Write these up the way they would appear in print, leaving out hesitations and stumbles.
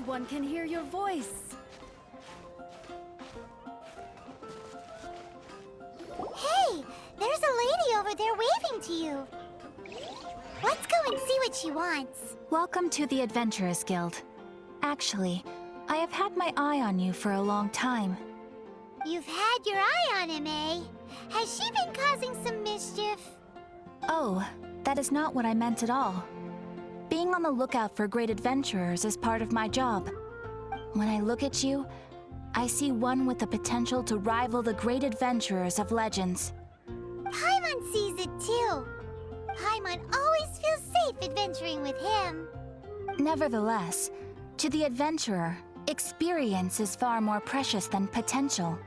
everyone can hear your voice. Hey! There's a lady over there waving to you. Let's go and see what she wants. Welcome to the Adventurers Guild. Actually, I have had my eye on you for a long time. You've had your eye on him, eh? Has she been causing some mischief? Oh, that is not what I meant at all. Being on the lookout for great adventurers is part of my job. When I look at you, I see one with the potential to rival the great adventurers of legends. Paimon sees it too. Paimon always feels safe adventuring with him. Nevertheless, to the adventurer, experience is far more precious than potential.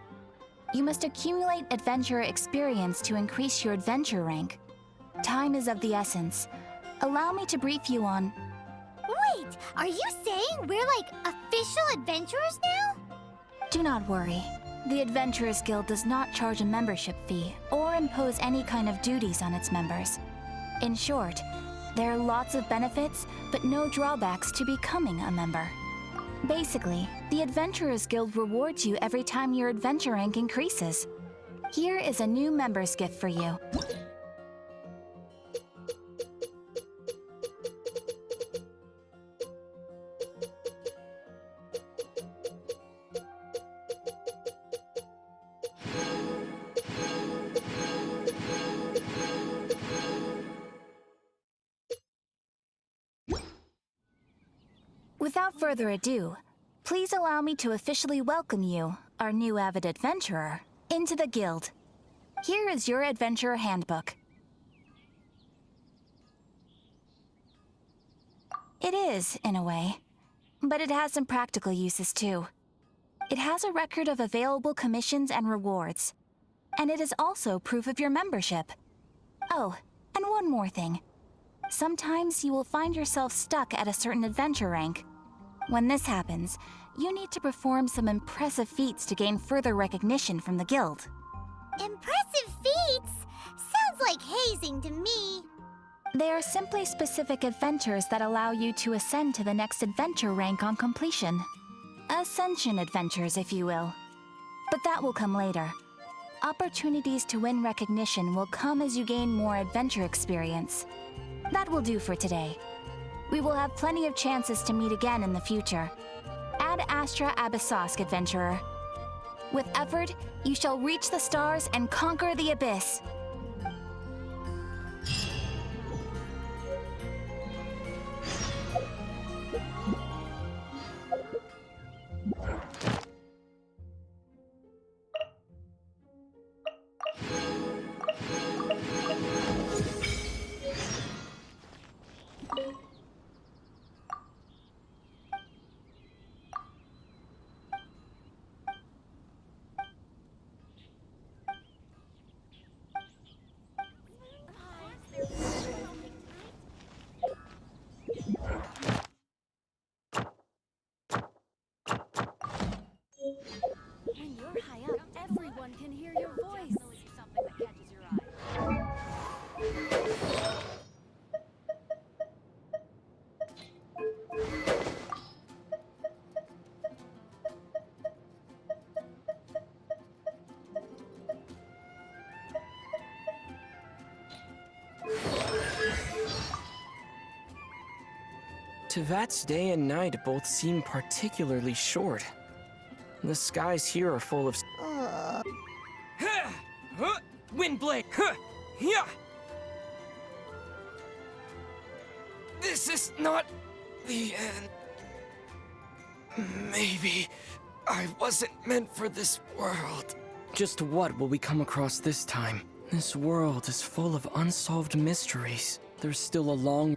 You must accumulate adventurer experience to increase your adventure rank. Time is of the essence. Allow me to brief you on... Wait, are you saying we're like official adventurers now? Do not worry. The Adventurers Guild does not charge a membership fee or impose any kind of duties on its members. In short, there are lots of benefits, but no drawbacks to becoming a member. Basically, the Adventurers Guild rewards you every time your adventure rank increases. Here is a new member's gift for you. Without further ado, please allow me to officially welcome you, our new avid adventurer, into the guild. Here is your adventurer handbook. It is, in a way, but it has some practical uses too. It has a record of available commissions and rewards, and it is also proof of your membership. Oh, and one more thing. Sometimes you will find yourself stuck at a certain adventure rank. When this happens, you need to perform some impressive feats to gain further recognition from the guild. Impressive feats? Sounds like hazing to me. They are simply specific adventures that allow you to ascend to the next adventure rank on completion. Ascension adventures, if you will. But that will come later. Opportunities to win recognition will come as you gain more adventure experience. That will do for today. We will have plenty of chances to meet again in the future. Ad Astra Abyssosk, adventurer. With effort, you shall reach the stars and conquer the abyss. When you're high up, everyone can hear your voice. Something that catches your eye. Tevat's day and night both seem particularly short. The skies here are full of... Windblade! Yeah! This is not the end. Maybe I wasn't meant for this world. Just what will we come across this time? This world is full of unsolved mysteries. There's still a long...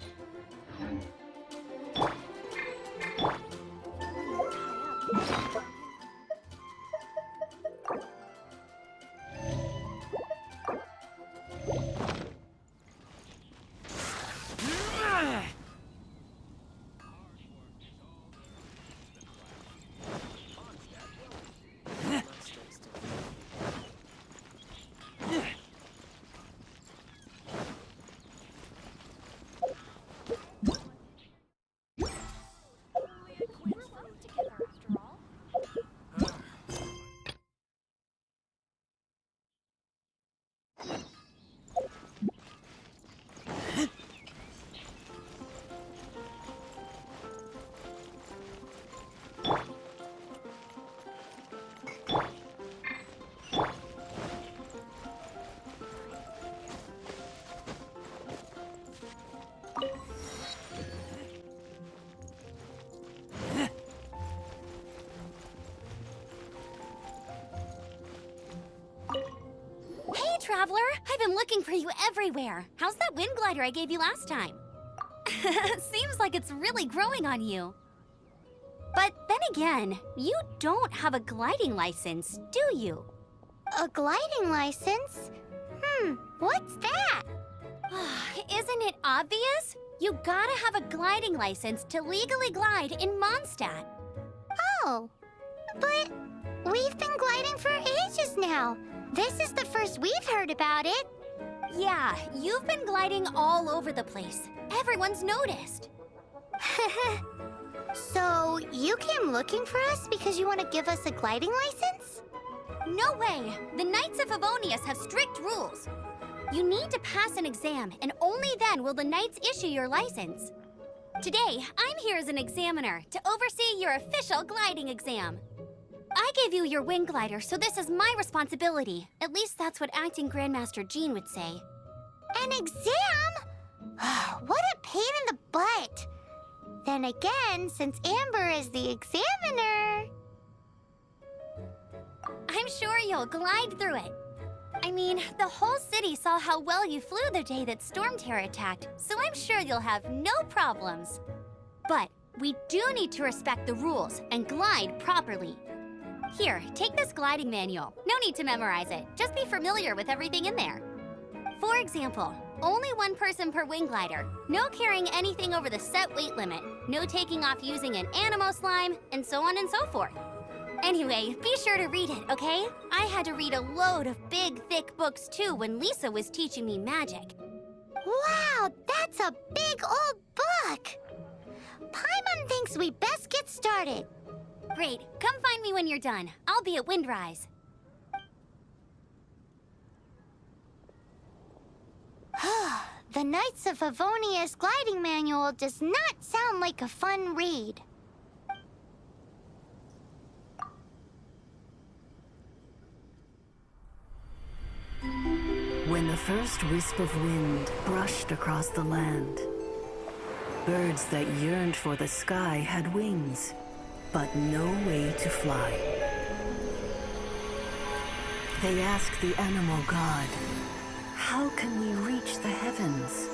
been looking for you everywhere. How's that wind glider I gave you last time? Seems like it's really growing on you. But then again, you don't have a gliding license, do you? A gliding license? What's that? Isn't it obvious? You gotta have a gliding license to legally glide in Mondstadt. Oh, but we've been gliding for ages now. This is the first we've heard about it. Yeah, you've been gliding all over the place. Everyone's noticed. So, you came looking for us because you want to give us a gliding license? No way! The Knights of Favonius have strict rules. You need to pass an exam, and only then will the Knights issue your license. Today, I'm here as an examiner to oversee your official gliding exam. I gave you your wing glider, so this is my responsibility. At least that's what Acting Grandmaster Jean would say. An exam? What a pain in the butt. Then again, since Amber is the examiner... I'm sure you'll glide through it. I mean, the whole city saw how well you flew the day that Storm Terror attacked, so I'm sure you'll have no problems. But we do need to respect the rules and glide properly. Here, take this gliding manual. No need to memorize it. Just be familiar with everything in there. For example, only one person per wing glider, no carrying anything over the set weight limit, no taking off using an animo slime, and so on and so forth. Anyway, be sure to read it, okay? I had to read a load of big, thick books too when Lisa was teaching me magic. Wow, that's a big old book! Paimon thinks we best get started. Great, come find me when you're done. I'll be at Windrise. The Knights of Favonius gliding manual does not sound like a fun read. When the first wisp of wind brushed across the land, birds that yearned for the sky had wings, but no way to fly. They asked the animal god, "How can we reach the heavens?"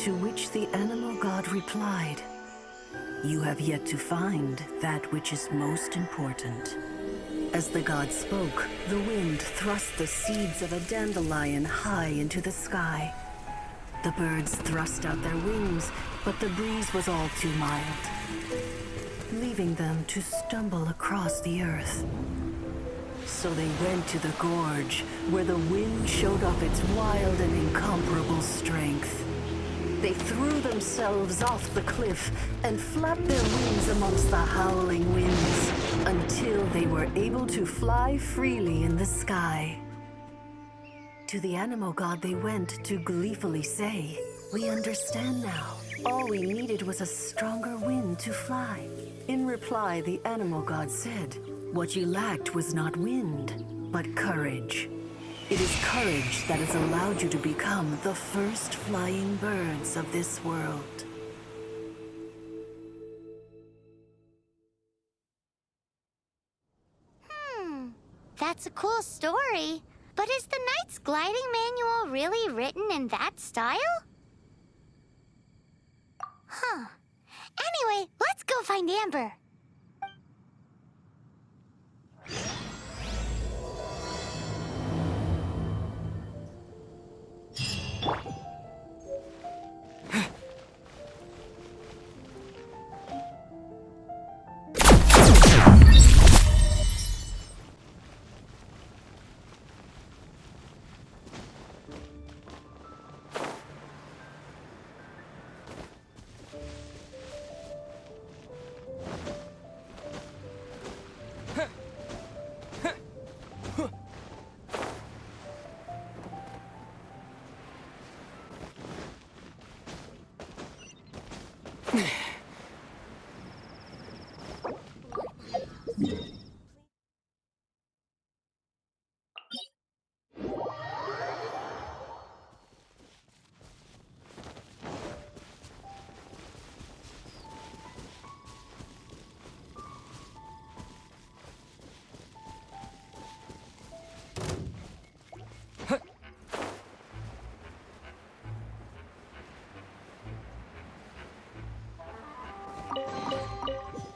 To which the animal god replied, "You have yet to find that which is most important." As the god spoke, the wind thrust the seeds of a dandelion high into the sky. The birds thrust out their wings, but the breeze was all too mild, leaving them to stumble across the earth. So they went to the gorge, where the wind showed off its wild and incomparable strength. They threw themselves off the cliff and flapped their wings amongst the howling winds until they were able to fly freely in the sky. To the animal god they went to gleefully say, "We understand now. All we needed was a stronger wind to fly." In reply, the animal god said, "What you lacked was not wind, but courage. It is courage that has allowed you to become the first flying birds of this world." That's a cool story. But is the Knight's gliding manual really written in that style? Anyway, let's go find Amber.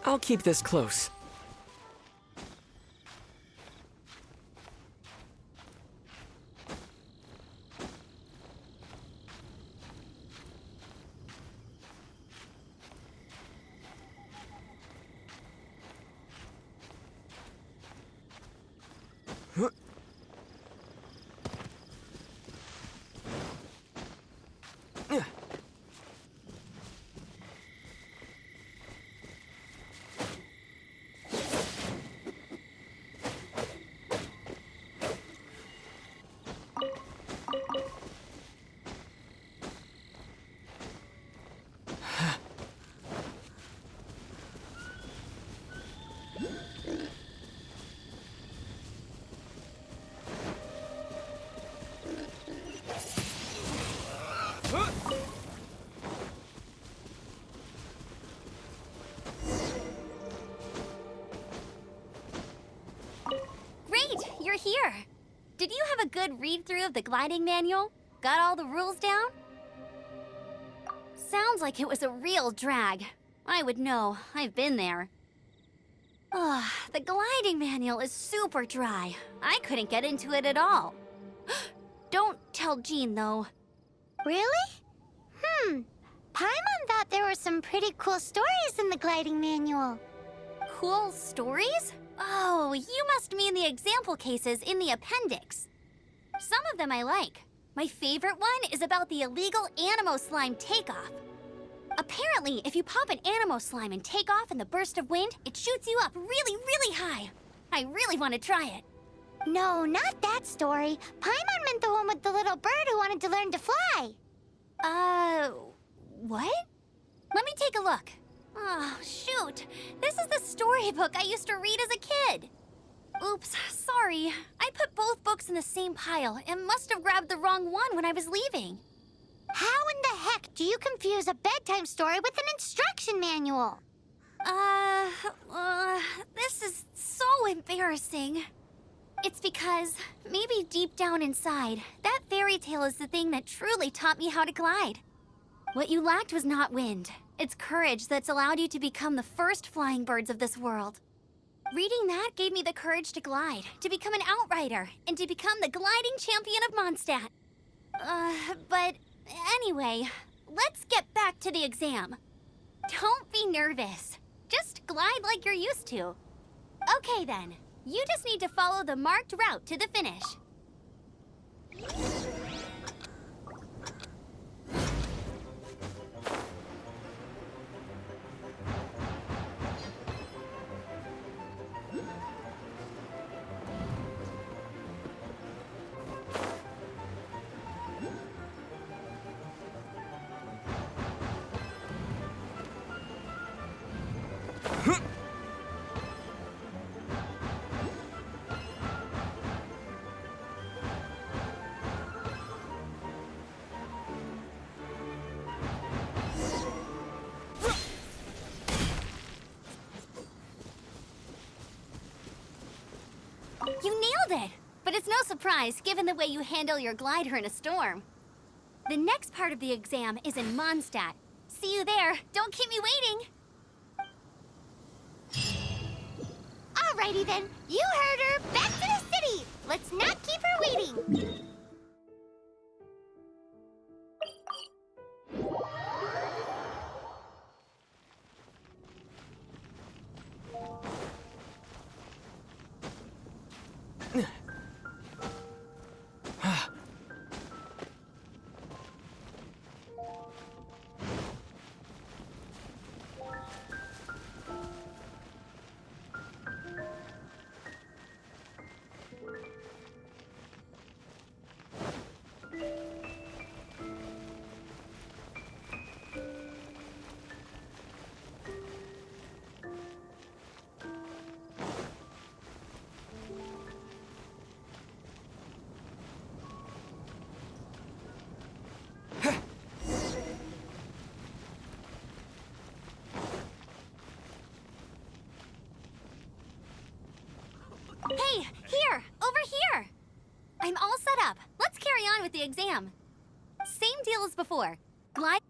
I'll keep this close. Great, you're here. Did you have a good read-through of the gliding manual? Got all the rules down? Sounds like it was a real drag. I would know. I've been there. Ugh, the gliding manual is super dry. I couldn't get into it at all. Don't tell Jean, though. Really? Paimon thought there were some pretty cool stories in the gliding manual. Cool stories? Oh, you must mean the example cases in the appendix. Some of them I like. My favorite one is about the illegal Animo Slime takeoff. Apparently, if you pop an Animo Slime and take off in the burst of wind, it shoots you up really, really high. I really want to try it. No, not that story. Paimon meant the one with the little bird who wanted to learn to fly. What? Let me take a look. Oh, shoot. This is the storybook I used to read as a kid. Oops, sorry. I put both books in the same pile and must have grabbed the wrong one when I was leaving. How in the heck do you confuse a bedtime story with an instruction manual? This is so embarrassing. It's because, maybe deep down inside, that fairy tale is the thing that truly taught me how to glide. What you lacked was not wind. It's courage that's allowed you to become the first flying birds of this world. Reading that gave me the courage to glide, to become an outrider, and to become the gliding champion of Mondstadt. But anyway, let's get back to the exam. Don't be nervous. Just glide like you're used to. Okay then, you just need to follow the marked route to the finish. You nailed it! But it's no surprise, given the way you handle your glider in a storm. The next part of the exam is in Mondstadt. See you there. Don't keep me waiting. Alrighty then, you heard her. Back to the city. Let's not keep her waiting. Hey, here! Over here! I'm all set up. Let's carry on with the exam. Same deal as before. Glide...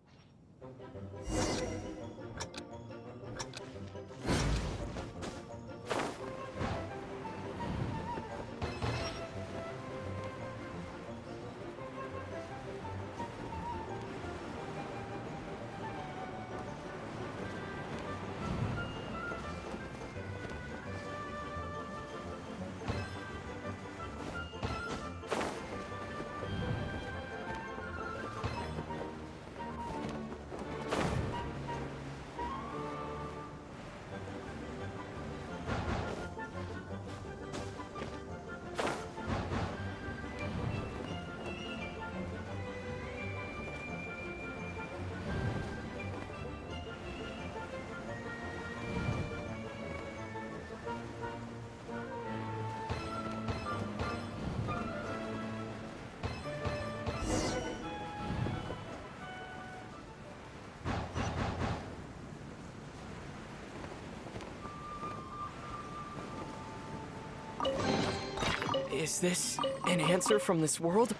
Is this an answer from this world?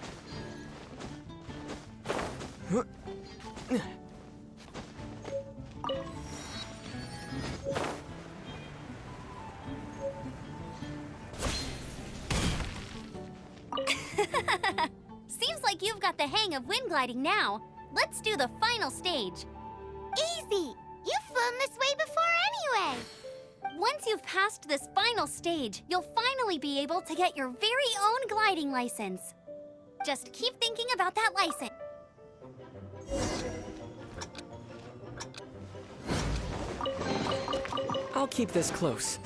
Seems like you've got the hang of wind gliding now. Let's do the final stage. Easy! You've flown this way before anyway! Once you've passed this final stage, you'll finally be able to get your very own gliding license. Just keep thinking about that license. I'll keep this close.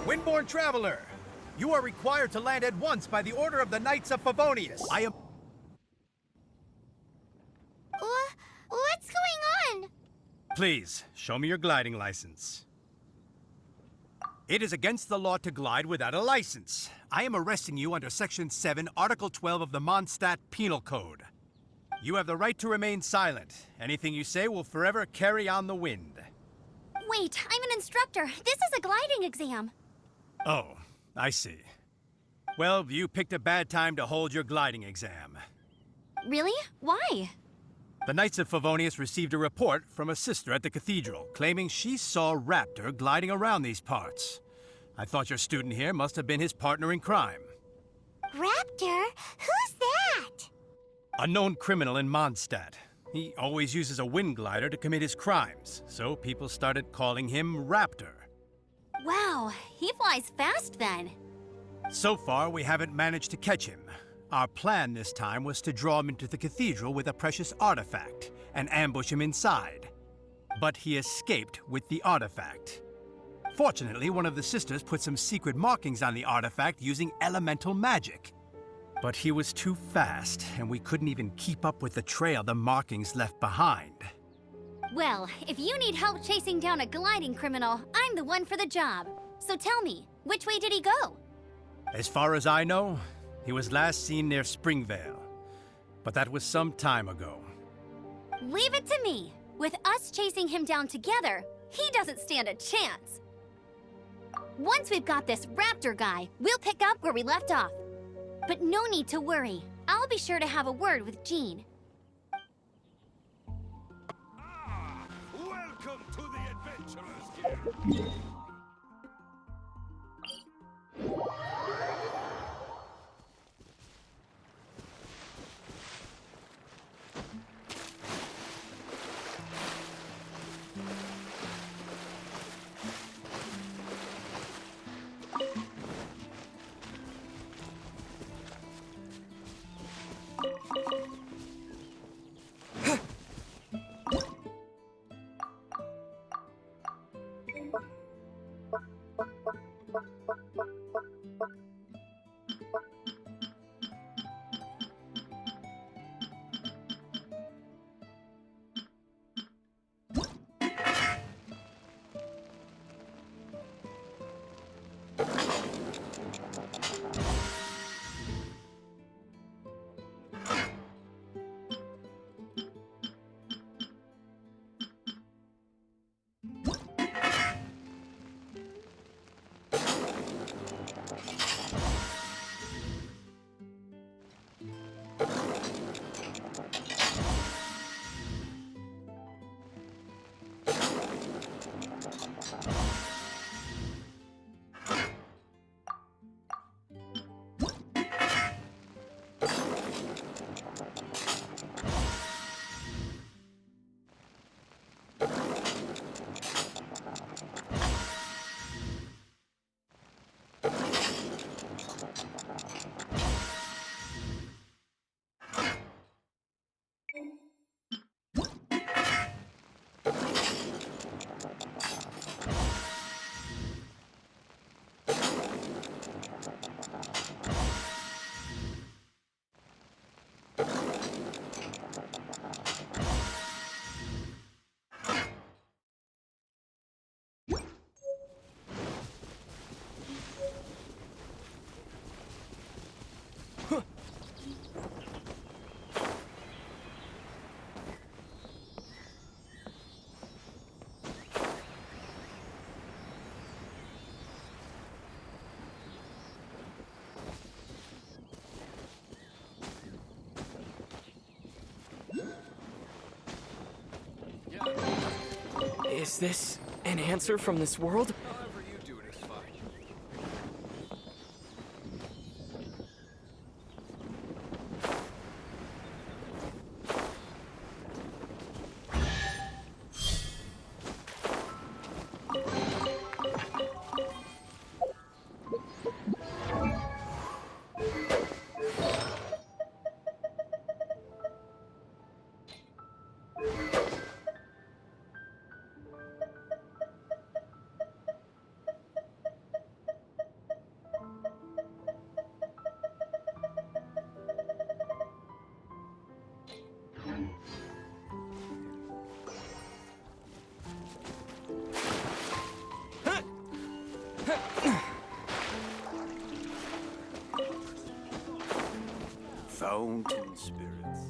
Windborne Traveler, you are required to land at once by the order of the Knights of Favonius. I am... What's going on? Please, show me your gliding license. It is against the law to glide without a license. I am arresting you under Section 7, Article 12 of the Mondstadt Penal Code. You have the right to remain silent. Anything you say will forever carry on the wind. Wait, I'm an instructor. This is a gliding exam. Oh, I see. Well, you picked a bad time to hold your gliding exam. Really? Why? The Knights of Favonius received a report from a sister at the cathedral claiming she saw Raptor gliding around these parts. I thought your student here must have been his partner in crime. Raptor? Who's that? A known criminal in Mondstadt. He always uses a wind glider to commit his crimes, so people started calling him Raptor. Wow, he flies fast then. So far, we haven't managed to catch him. Our plan this time was to draw him into the cathedral with a precious artifact and ambush him inside. But he escaped with the artifact. Fortunately, one of the sisters put some secret markings on the artifact using elemental magic. But he was too fast, and we couldn't even keep up with the trail the markings left behind. Well, if you need help chasing down a gliding criminal, I'm the one for the job. So tell me, which way did he go? As far as I know, he was last seen near Springvale. But that was some time ago. Leave it to me. With us chasing him down together, he doesn't stand a chance. Once we've got this Raptor guy, we'll pick up where we left off. But no need to worry. I'll be sure to have a word with Jean. Welcome to the Adventurers Guild. Is this an answer from this world? However you do it is fine. Fountain spirits.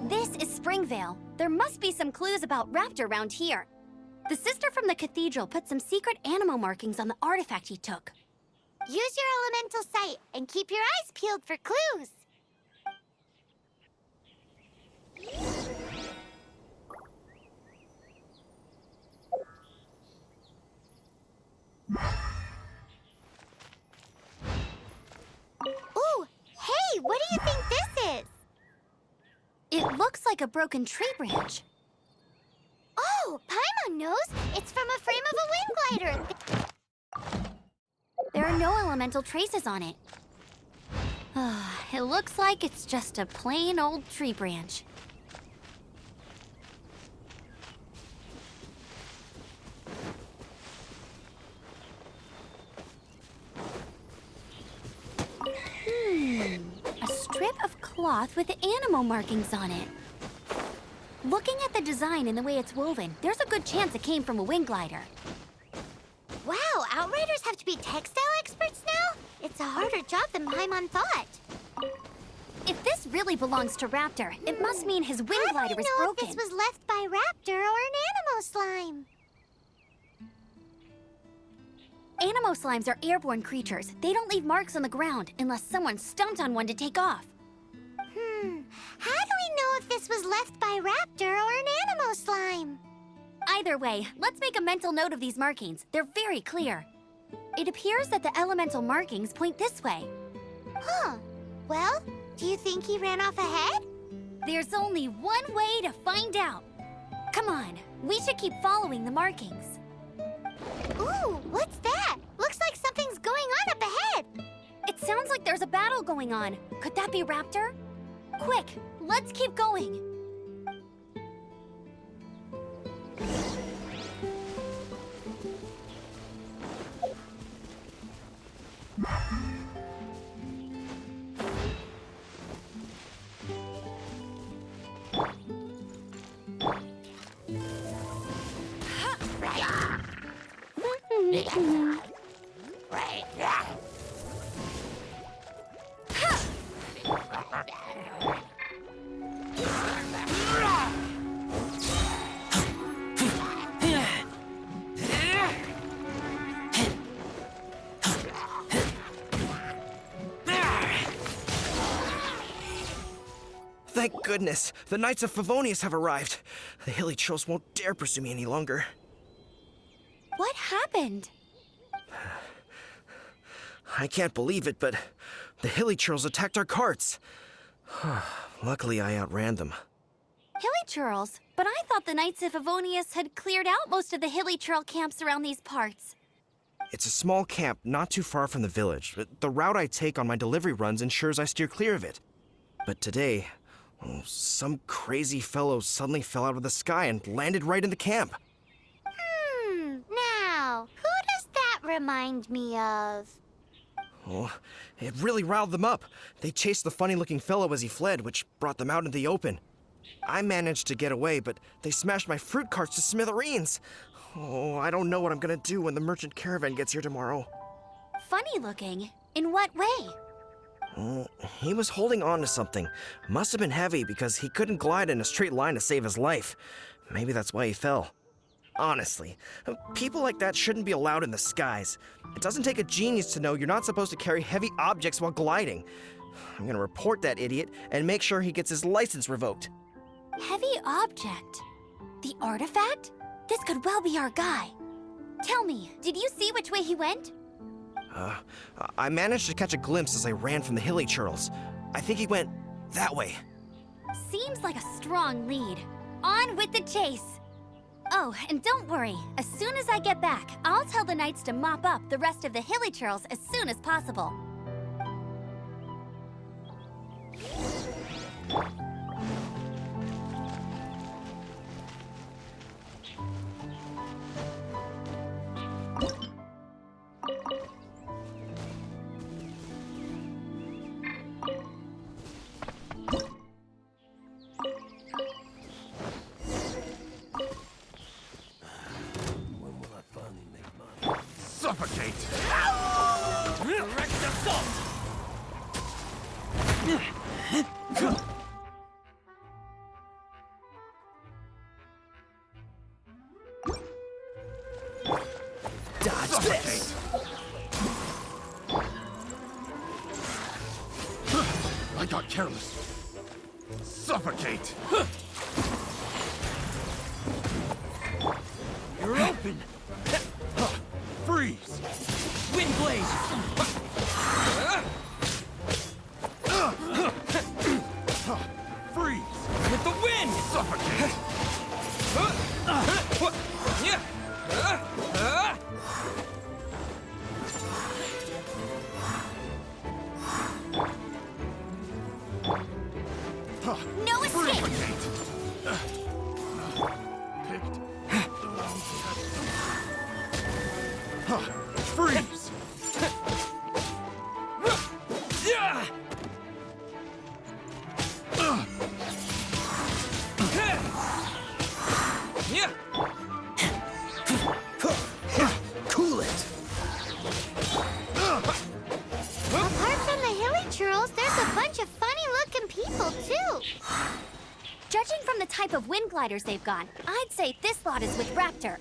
This is Springvale. There must be some clues about Raptor around here. The sister from the cathedral put some secret animal markings on the artifact he took. Use your elemental sight and keep your eyes peeled for clues. Ooh, hey, what do you think this is? It looks like a broken tree branch. Oh, Paimon knows. It's from a frame of a wind glider. There are no elemental traces on it. It looks like it's just a plain old tree branch. A strip of cloth with animal markings on it. Looking at the design and the way it's woven, there's a good chance it came from a wind glider. Wow, Outriders have to be textile experts now? It's a harder job than Paimon thought. If this really belongs to Raptor, it must mean his wind glider is How do we know broken. if this was left by Raptor or an Animo slime? Animo slimes are airborne creatures. They don't leave marks on the ground unless someone stomped on one to take off. How do we know if this was left by Raptor or an Animo slime? Either way, let's make a mental note of these markings. They're very clear. It appears that the elemental markings point this way. Huh. Well, do you think he ran off ahead? There's only one way to find out. Come on, we should keep following the markings. Ooh, what's that? Looks like something's going on up ahead. It sounds like there's a battle going on. Could that be Raptor? Quick, let's keep going. Thank goodness, the Knights of Favonius have arrived. The hilly trolls won't dare pursue me any longer. What happened? I can't believe it, but the hilly trolls attacked our carts. Luckily, I outran them. Hilly churls? But I thought the Knights of Favonius had cleared out most of the hilly churl camps around these parts. It's a small camp not too far from the village. The route I take on my delivery runs ensures I steer clear of it. But today, some crazy fellow suddenly fell out of the sky and landed right in the camp. Now, who does that remind me of? Oh, it really riled them up. They chased the funny-looking fellow as he fled, which brought them out into the open. I managed to get away, but they smashed my fruit carts to smithereens. Oh, I don't know what I'm gonna do when the merchant caravan gets here tomorrow. Funny looking? In what way? He was holding on to something. Must have been heavy because he couldn't glide in a straight line to save his life. Maybe that's why he fell. Honestly, people like that shouldn't be allowed in the skies. It doesn't take a genius to know you're not supposed to carry heavy objects while gliding. I'm gonna report that idiot and make sure he gets his license revoked. Heavy object? The artifact? This could well be our guy. Tell me, did you see which way he went? I managed to catch a glimpse as I ran from the hilly churls. I think he went that way. Seems like a strong lead. On with the chase! Oh, and don't worry. As soon as I get back, I'll tell the knights to mop up the rest of the hilly churls as soon as possible. Suffocate! Direct assault! Dodge this! I got careless. Suffocate! You're open! Freeze! Wind blade! Freeze! With the wind! Suffocate! No escape! Suffocate! Picked. Freeze! Cool it! Apart from the hilly churls, there's a bunch of funny-looking people, too. Judging from the type of wind gliders they've got, I'd say this lot is with Raptor.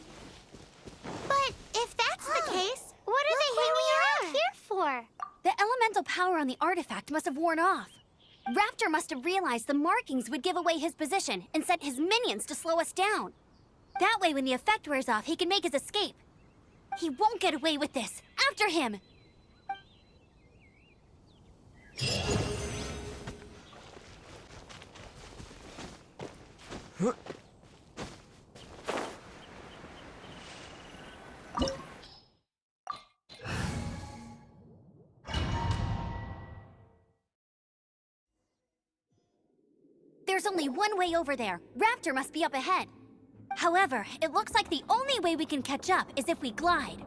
But if that's the case, what are they hanging around here for? The elemental power on the artifact must have worn off. Raptor must have realized the markings would give away his position and sent his minions to slow us down. That way, when the effect wears off, he can make his escape. He won't get away with this. After him! There's only one way over there. Raptor must be up ahead. However, it looks like the only way we can catch up is if we glide.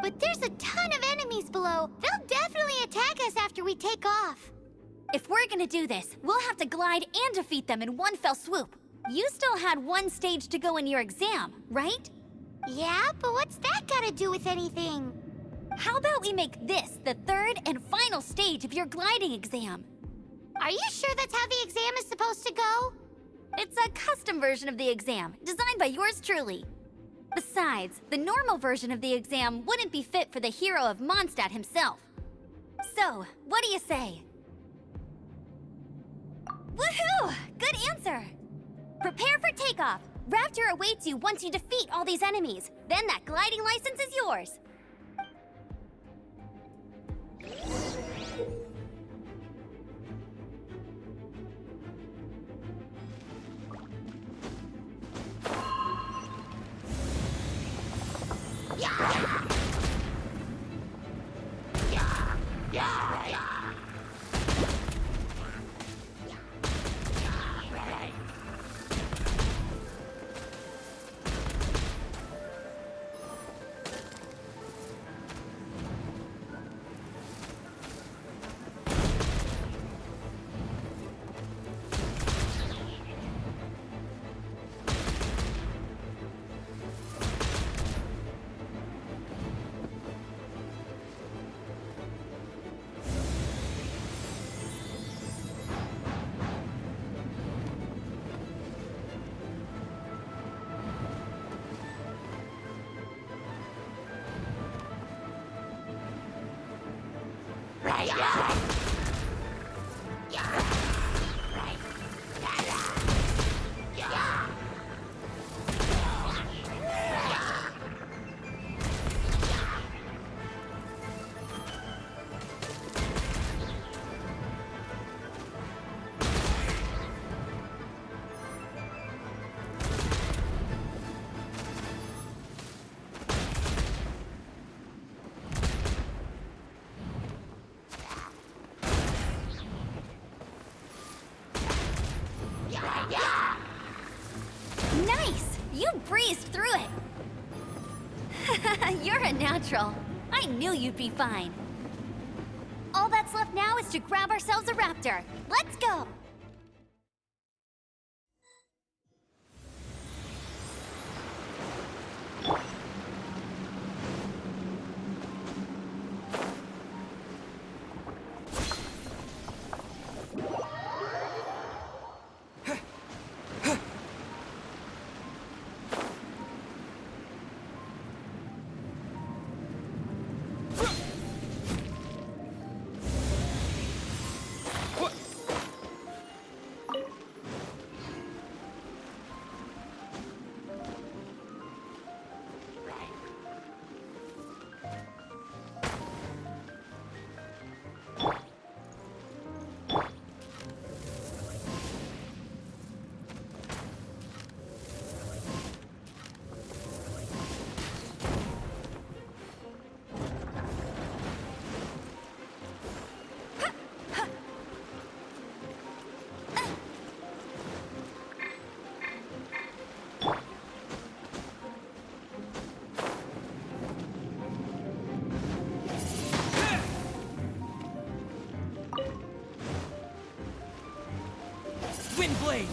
But there's a ton of enemies below. They'll definitely attack us after we take off. If we're gonna do this, we'll have to glide and defeat them in one fell swoop. You still had one stage to go in your exam, right? Yeah, but what's that got to do with anything? How about we make this the third and final stage of your gliding exam? Are you sure that's how the exam is supposed to go? It's a custom version of the exam, designed by yours truly. Besides, the normal version of the exam wouldn't be fit for the hero of Mondstadt himself. So, what do you say? Woohoo! Good answer! Prepare for takeoff. Raptor awaits you once you defeat all these enemies. Then that gliding license is yours. breezed through it. You're a natural. I knew you'd be fine. All that's left now is to grab ourselves a raptor. Let's go! Windblade!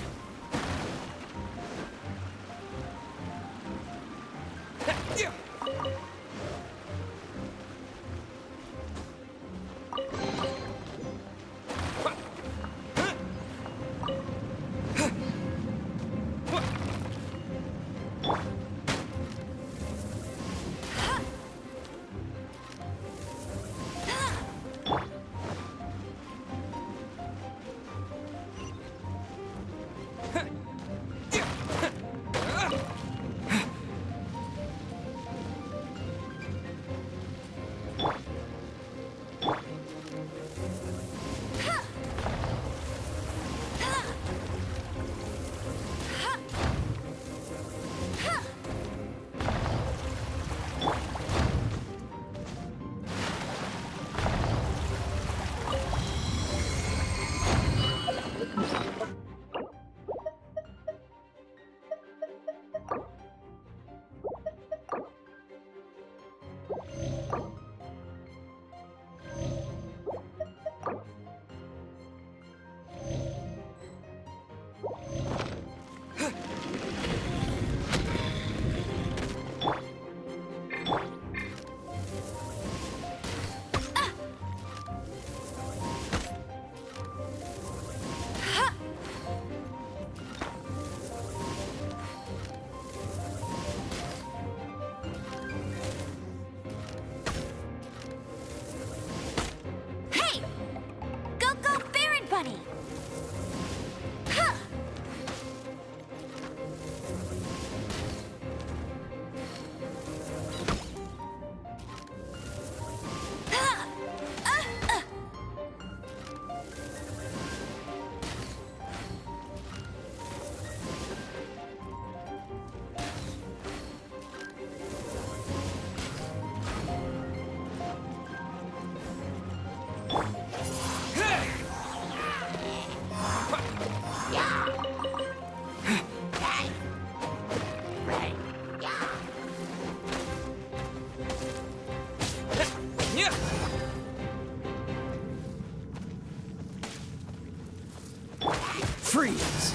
Freeze!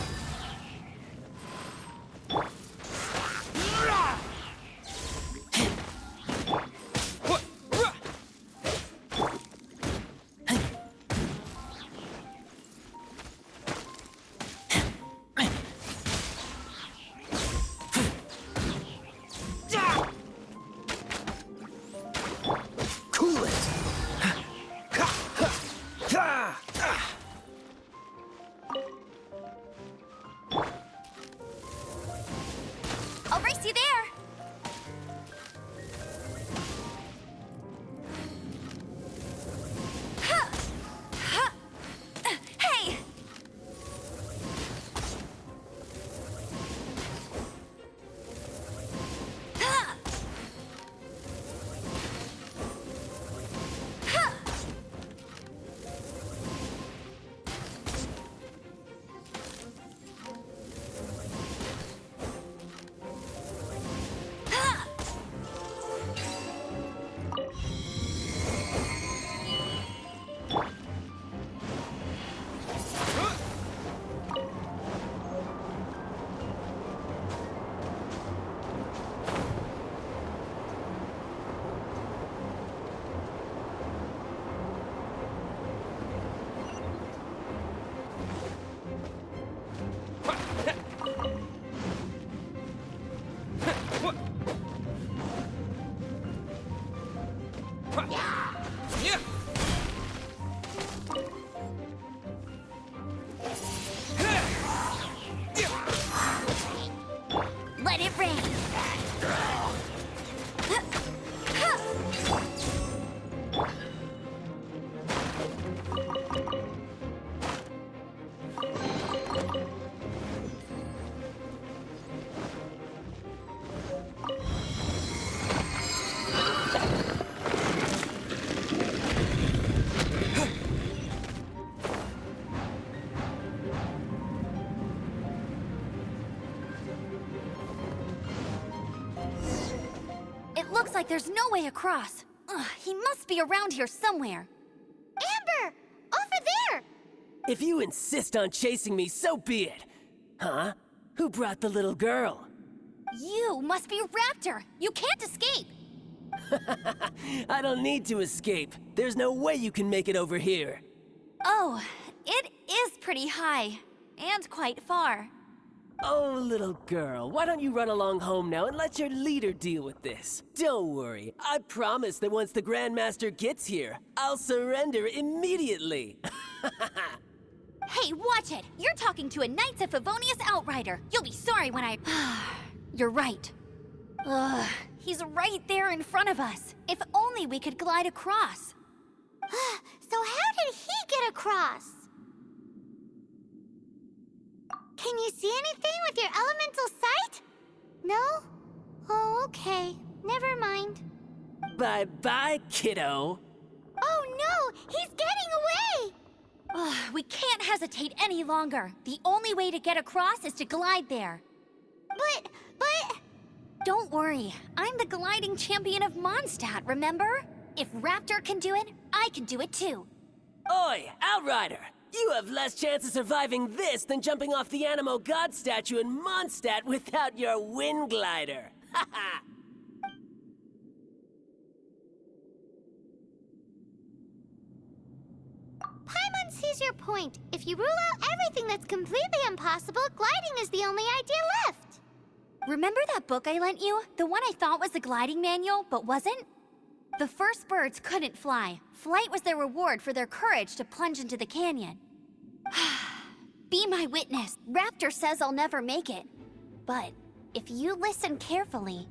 Cool it! looks like there's no way across. Ugh, he must be around here somewhere. Amber! Over there! If you insist on chasing me, so be it. Huh? Who brought the little girl? You must be Raptor! You can't escape! I don't need to escape. There's no way you can make it over here. Oh, it is pretty high. And quite far. Oh, little girl, why don't you run along home now and let your leader deal with this? Don't worry, I promise that once the Grandmaster gets here, I'll surrender immediately. Hey, watch it! You're talking to a Knights of Favonius outrider. You'll be sorry when I... You're right. Ugh, he's right there in front of us. If only we could glide across. So how did he get across? Can you see anything with your elemental sight? No? Oh, okay. Never mind. Bye-bye, kiddo. Oh no! He's getting away! Ugh, we can't hesitate any longer. The only way to get across is to glide there. But... Don't worry. I'm the gliding champion of Mondstadt, remember? If Raptor can do it, I can do it too. Oi, Outrider! You have less chance of surviving this than jumping off the Animo God statue in Mondstadt without your wind glider. Haha! Paimon sees your point. If you rule out everything that's completely impossible, gliding is the only idea left. Remember that book I lent you? The one I thought was the gliding manual, but wasn't? The first birds couldn't fly. Flight was their reward for their courage to plunge into the canyon. Be my witness. Raptor says I'll never make it. But if you listen carefully...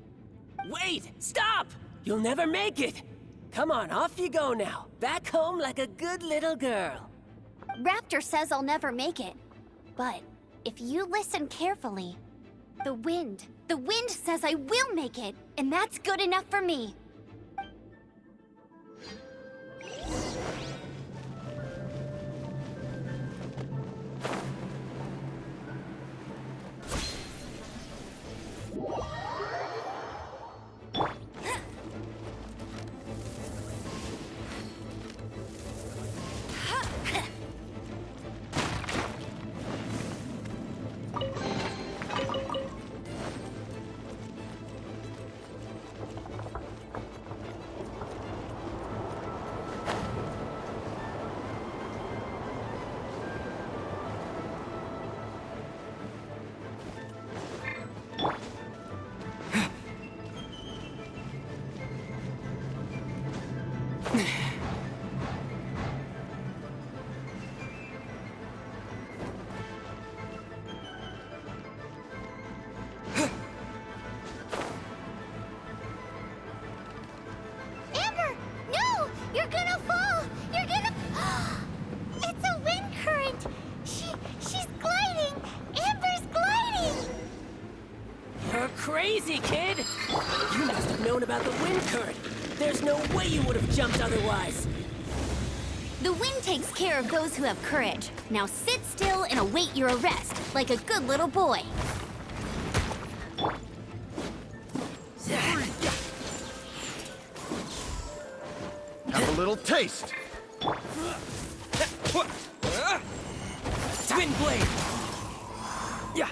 Wait! Stop! You'll never make it! Come on, off you go now. Back home like a good little girl. Raptor says I'll never make it. But if you listen carefully... The wind says I will make it, and that's good enough for me. Amber! No! You're gonna fall! You're gonna... It's a wind current! She's gliding! Amber's gliding! You're crazy, kid! You must have known about the wind current. There's no way you would have jumped otherwise. The wind takes care of those who have courage. Now sit still and await your arrest, like a good little boy. Have a little taste. Twin blade! Yeah!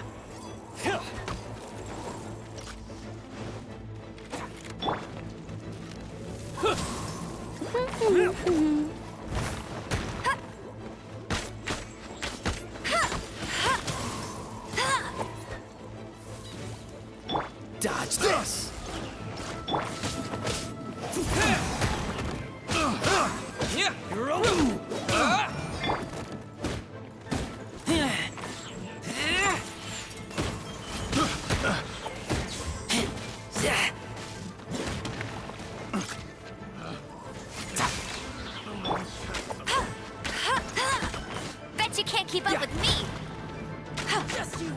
Dodge this! Yeah, you're over. Bet you can't keep up with me. Just you.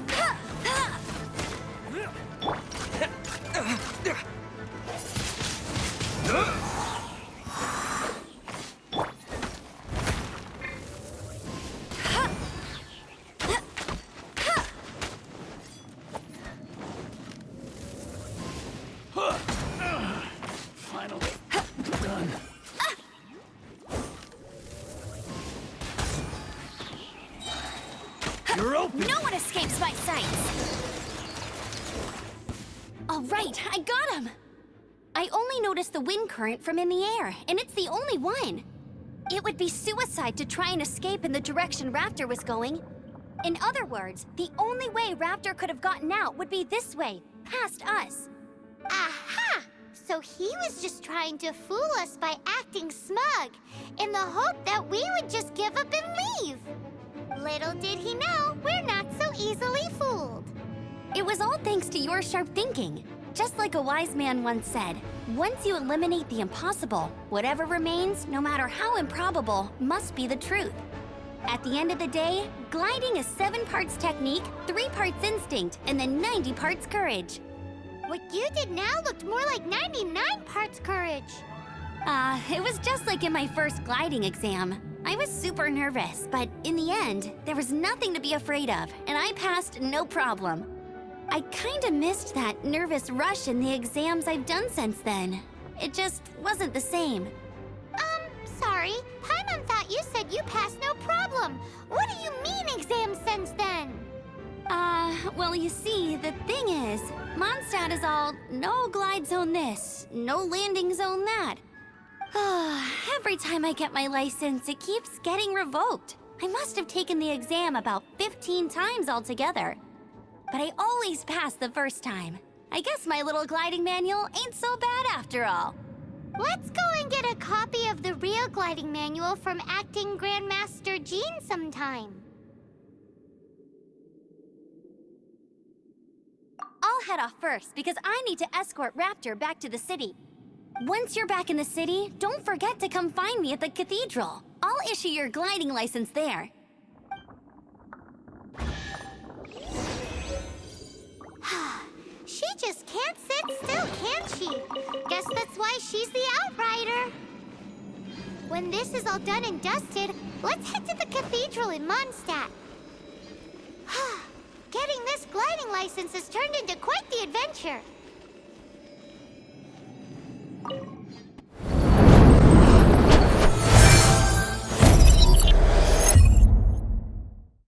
You're open! No one escapes my sights! All right, I got him! I only noticed the wind current from in the air, and it's the only one. It would be suicide to try and escape in the direction Raptor was going. In other words, the only way Raptor could have gotten out would be this way, past us. Aha! So he was just trying to fool us by acting smug, in the hope that we would just give up and leave. Little did he know, we're not so easily fooled. It was all thanks to your sharp thinking. Just like a wise man once said, once you eliminate the impossible, whatever remains, no matter how improbable, must be the truth. At the end of the day, gliding is 7 parts technique, 3 parts instinct, and then 90 parts courage. What you did now looked more like 99 parts courage. It was just like in my first gliding exam. I was super nervous, but in the end, there was nothing to be afraid of, and I passed no problem. I kinda missed that nervous rush in the exams I've done since then. It just wasn't the same. Sorry. Paimon thought you said you passed no problem. What do you mean exam since then? Well, you see, the thing is, Mondstadt is all no glide zone this, no landing zone that. Every time I get my license, it keeps getting revoked. I must have taken the exam about 15 times altogether. But I always pass the first time. I guess my little gliding manual ain't so bad after all. Let's go and get a copy of the real gliding manual from Acting Grandmaster Jean sometime. I'll head off first because I need to escort Raptor back to the city. Once you're back in the city, don't forget to come find me at the cathedral. I'll issue your gliding license there. She just can't sit still, can she? Guess that's why she's the Outrider. When this is all done and dusted, let's head to the cathedral in Mondstadt. Getting this gliding license has turned into quite the adventure.